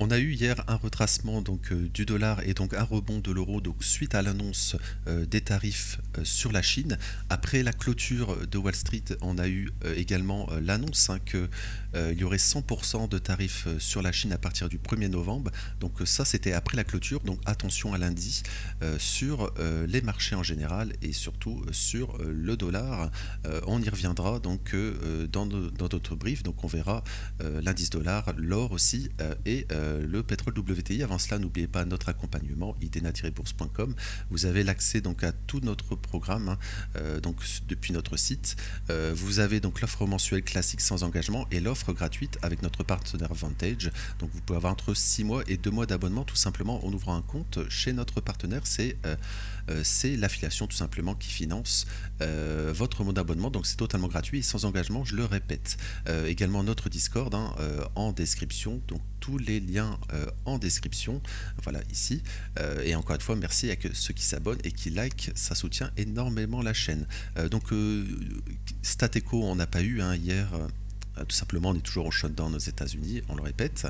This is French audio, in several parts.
On a eu hier un retracement du dollar et donc un rebond de l'euro donc suite à l'annonce des tarifs sur la Chine. Après la clôture de Wall Street, on a eu également l'annonce que il y aurait 100% de tarifs sur la Chine à partir du 1er novembre. Donc ça c'était après la clôture. Donc attention à lundi sur les marchés en général et surtout sur le dollar. On y reviendra dans d'autres briefs. Donc on verra l'indice dollar, l'or aussi et le pétrole WTI. Avant cela, n'oubliez pas notre accompagnement idena-bourse.com. Vous avez l'accès donc à tout notre programme depuis notre site. Vous avez donc l'offre mensuelle classique sans engagement et l'offre gratuite avec notre partenaire Vantage. Donc vous pouvez avoir entre 6 mois et 2 mois d'abonnement tout simplement en ouvrant un compte chez notre partenaire. C'est l'affiliation tout simplement qui finance votre mode d'abonnement. Donc c'est totalement gratuit et sans engagement, je le répète. Également notre Discord en description. Donc tous les liens en description, voilà ici. Et encore une fois, merci à ceux qui s'abonnent et qui like, ça soutient énormément la chaîne. Stateco, on n'a pas eu hier. Tout simplement, on est toujours au shutdown aux États-Unis, on le répète.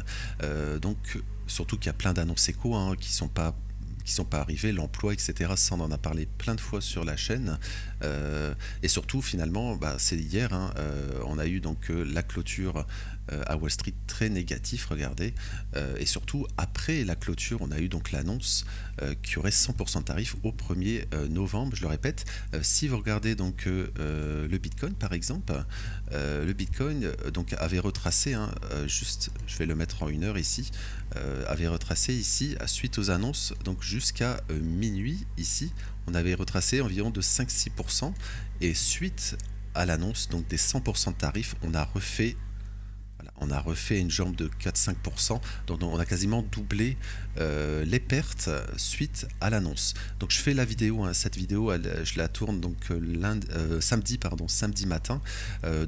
Surtout qu'il y a plein d'annonces éco qui sont pas arrivées, l'emploi, etc. Ça, on en a parlé plein de fois sur la chaîne. Et surtout, finalement, c'est hier, on a eu la clôture à Wall Street très négatif, regardez. Et surtout, après la clôture, on a eu donc l'annonce qu'il y aurait 100% de tarif au 1er novembre, je le répète. Si vous regardez le Bitcoin, par exemple, le Bitcoin avait retracé, juste, je vais le mettre en 1 heure ici, avait retracé ici, suite aux annonces, donc jusqu'à minuit ici, on avait retracé environ de 5-6%, et suite à l'annonce des 100% de tarifs, on a refait une jambe de 4-5%, donc on a quasiment doublé les pertes suite à l'annonce. Donc je fais la vidéo, cette vidéo je la tourne samedi matin,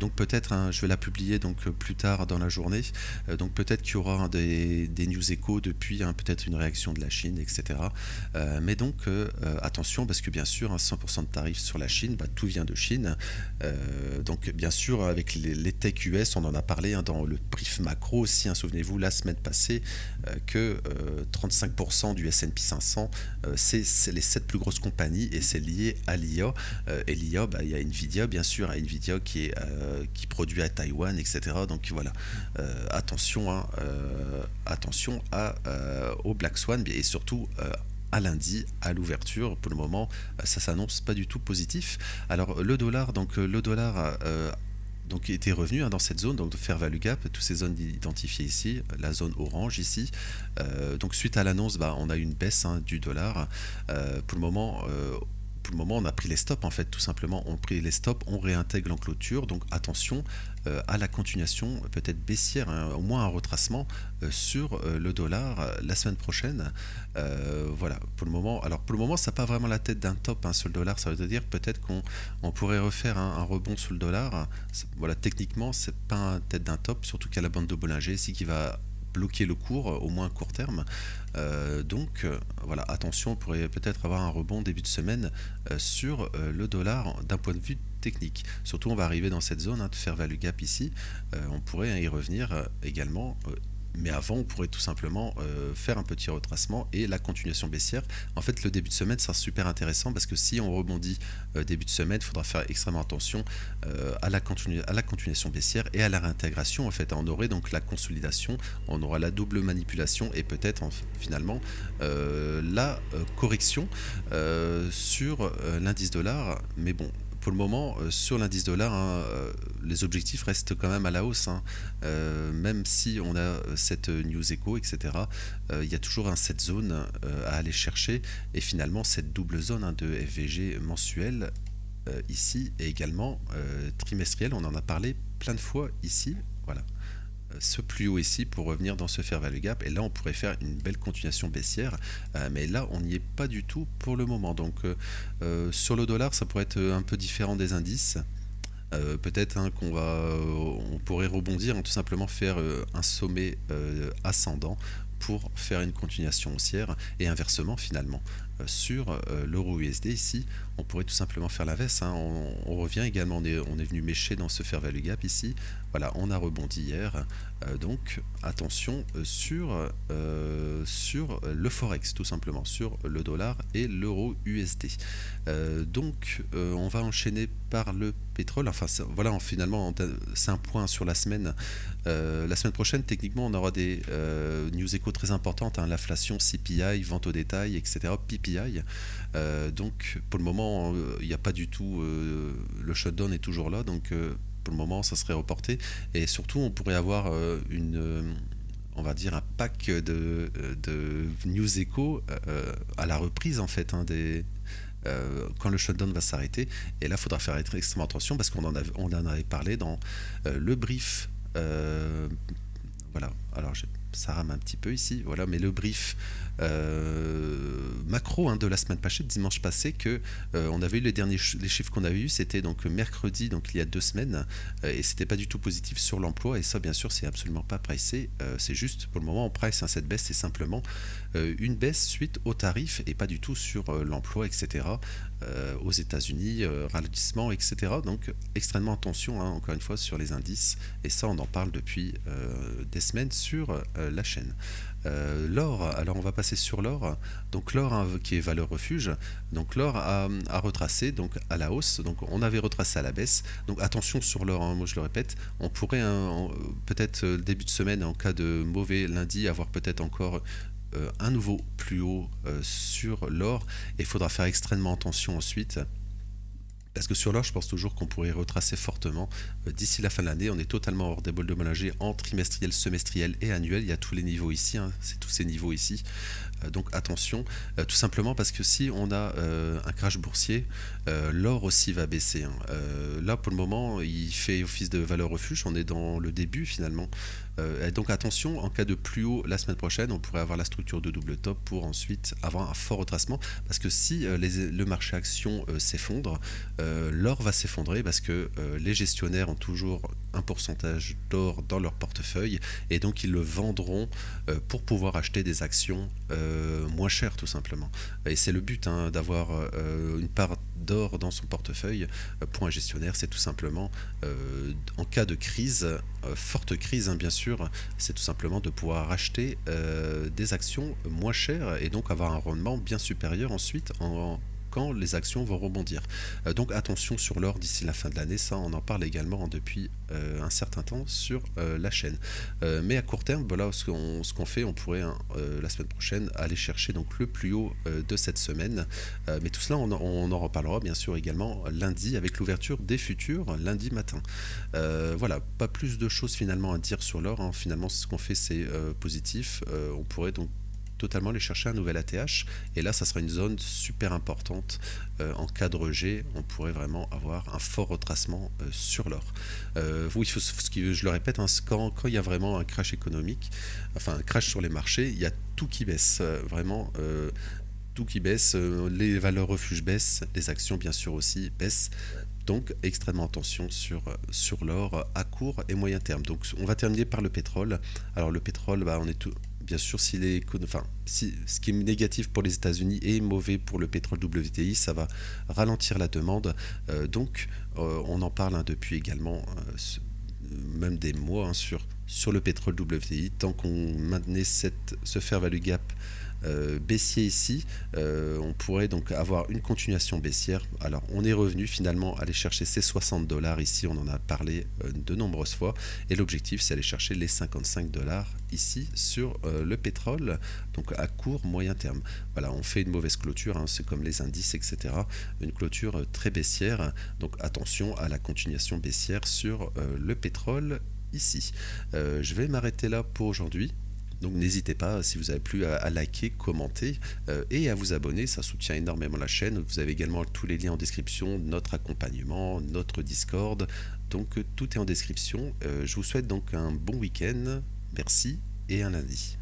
donc peut-être je vais la publier plus tard dans la journée, donc peut-être qu'il y aura des news échos depuis, peut-être une réaction de la Chine, etc. Mais attention, parce que bien sûr 100% de tarifs sur la Chine, tout vient de Chine, donc bien sûr avec les tech US, on en a parlé dans le brief macro aussi, souvenez-vous la semaine passée que 35% du S&P 500 c'est les 7 plus grosses compagnies et c'est lié à l'IA. Et l'IA, il y a Nvidia bien sûr, Nvidia qui produit à Taïwan, etc. Donc voilà, attention au Black Swan et surtout à lundi, à l'ouverture. Pour le moment, ça s'annonce pas du tout positif. Alors le dollar, était revenu dans cette zone de fair value gap, toutes ces zones identifiées ici, la zone orange ici. Suite à l'annonce, on a eu une baisse du dollar. Pour le moment, on a pris les stops, en fait, tout simplement. On a pris les stops, on réintègre en clôture. Donc attention à la continuation, peut-être baissière, au moins un retracement sur le dollar la semaine prochaine. Voilà, pour le moment. Alors pour le moment, ça n'a pas vraiment la tête d'un top sur le dollar. Ça veut dire peut-être qu'on pourrait refaire un rebond sur le dollar. Voilà, techniquement, c'est pas une tête d'un top, surtout qu'il y a la bande de Bollinger ici qui va bloquer le cours, au moins à court terme. Voilà, attention, on pourrait peut-être avoir un rebond début de semaine sur le dollar d'un point de vue technique. Surtout, on va arriver dans cette zone de fair value gap ici. On pourrait y revenir également. Mais avant, on pourrait tout simplement faire un petit retracement et la continuation baissière. En fait, le début de semaine sera super intéressant parce que si on rebondit début de semaine, il faudra faire extrêmement attention à la continuation baissière et à la réintégration. En fait, on aurait donc la consolidation, on aura la double manipulation et peut-être finalement la correction sur l'indice dollar. Mais bon, pour le moment, sur l'indice dollar, les objectifs restent quand même à la hausse. Même si on a cette news echo, etc., il y a toujours cette zone à aller chercher. Et finalement, cette double zone de FVG mensuel ici et également trimestriel, on en a parlé plein de fois ici. Voilà. Ce plus haut ici pour revenir dans ce fair value gap et là on pourrait faire une belle continuation baissière, mais là on n'y est pas du tout pour le moment. Donc sur le dollar ça pourrait être un peu différent des indices. Peut-être on pourrait rebondir, tout simplement faire un sommet ascendant pour faire une continuation haussière et inversement finalement. Sur l'euro USD ici, on pourrait tout simplement faire l'inverse, hein. On revient également, on est venu mécher dans ce fair value gap ici. Voilà, on a rebondi hier. Donc attention sur le forex tout simplement, sur le dollar et l'euro USD. On va enchaîner par le pétrole. Enfin voilà, finalement c'est un point sur la semaine. La semaine prochaine, techniquement, on aura des news échos très importantes, hein, l'inflation, CPI, vente au détail, etc., PPI. Donc pour le moment, il n'y a pas du tout, le shutdown est toujours là, donc pour le moment, ça serait reporté. Et surtout, on pourrait avoir on va dire un pack de news échos à la reprise en fait, hein, quand le shutdown va s'arrêter. Et là, il faudra faire extrêmement attention parce on en avait parlé dans le brief. Voilà, alors ça rame un petit peu ici, voilà, mais le brief macro, hein, de la semaine passée, dimanche passé, que on avait eu les chiffres qu'on avait eu, c'était donc mercredi, donc il y a 2 semaines, et c'était pas du tout positif sur l'emploi, et ça bien sûr c'est absolument pas pricé, c'est juste pour le moment on price, hein, cette baisse, c'est simplement une baisse suite aux tarifs et pas du tout sur l'emploi, etc. Aux États-Unis, ralentissement, etc. Donc extrêmement attention, hein, encore une fois sur les indices, et ça on en parle depuis des semaines sur la chaîne. L'or, alors on va passer sur l'or. Donc l'or, hein, qui est valeur refuge, donc l'or a retracé donc à la hausse, donc on avait retracé à la baisse. Donc attention sur l'or, hein, moi je le répète, on pourrait peut-être début de semaine, en cas de mauvais lundi, avoir peut-être encore un nouveau plus haut sur l'or, et il faudra faire extrêmement attention ensuite. Parce que sur l'or, je pense toujours qu'on pourrait retracer fortement. D'ici la fin de l'année, on est totalement hors des bols de mélanger en trimestriel, semestriel et annuel. Il y a tous les niveaux ici, hein, c'est tous ces niveaux ici. Donc attention, tout simplement parce que si on a un crash boursier, l'or aussi va baisser, hein. Là, pour le moment, il fait office de valeur refuge. On est dans le début finalement. Donc attention, en cas de plus haut la semaine prochaine, on pourrait avoir la structure de double top pour ensuite avoir un fort retracement. Parce que si le marché action s'effondre, l'or va s'effondrer parce que les gestionnaires ont toujours un pourcentage d'or dans leur portefeuille et donc ils le vendront pour pouvoir acheter des actions moins chères tout simplement. Et c'est le but, hein, d'avoir une part d'or dans son portefeuille pour un gestionnaire, c'est tout simplement en cas de crise, forte crise, hein, bien sûr, c'est tout simplement de pouvoir acheter des actions moins chères et donc avoir un rendement bien supérieur ensuite quand les actions vont rebondir. Donc attention sur l'or d'ici la fin de l'année, ça on en parle également depuis un certain temps sur la chaîne. Mais à court terme, voilà ce qu'on fait, on pourrait, hein, la semaine prochaine aller chercher donc le plus haut de cette semaine. Mais tout cela, on en reparlera bien sûr également lundi avec l'ouverture des futurs lundi matin. Voilà, pas plus de choses finalement à dire sur l'or, hein. Finalement, ce qu'on fait, c'est positif. On pourrait donc totalement aller chercher un nouvel ATH et là ça sera une zone super importante en cas de rejet, on pourrait vraiment avoir un fort retracement sur l'or. Oui, je le répète, hein, quand il y a vraiment un crash économique, enfin un crash sur les marchés, il y a tout qui baisse, vraiment tout qui baisse, les valeurs refuges baissent, les actions bien sûr aussi baissent. Donc extrêmement attention sur l'or à court et moyen terme. Donc on va terminer par le pétrole. Alors le pétrole, on est tout, bien sûr, ce qui est négatif pour les États-Unis est mauvais pour le pétrole WTI, ça va ralentir la demande. On en parle, hein, depuis également même des mois, hein, sur le pétrole WTI. Tant qu'on maintenait ce fair value gap baissier ici, on pourrait donc avoir une continuation baissière. Alors on est revenu finalement aller chercher ces $60 ici, on en a parlé de nombreuses fois, et l'objectif c'est aller chercher les $55 ici sur le pétrole, donc à court moyen terme. Voilà, on fait une mauvaise clôture, hein, c'est comme les indices, etc. Une clôture très baissière, donc attention à la continuation baissière sur le pétrole ici. Je vais m'arrêter là pour aujourd'hui. Donc n'hésitez pas, si vous avez plu, à liker, commenter et à vous abonner, ça soutient énormément la chaîne. Vous avez également tous les liens en description, notre accompagnement, notre Discord, donc tout est en description. Je vous souhaite donc un bon week-end, merci et un lundi.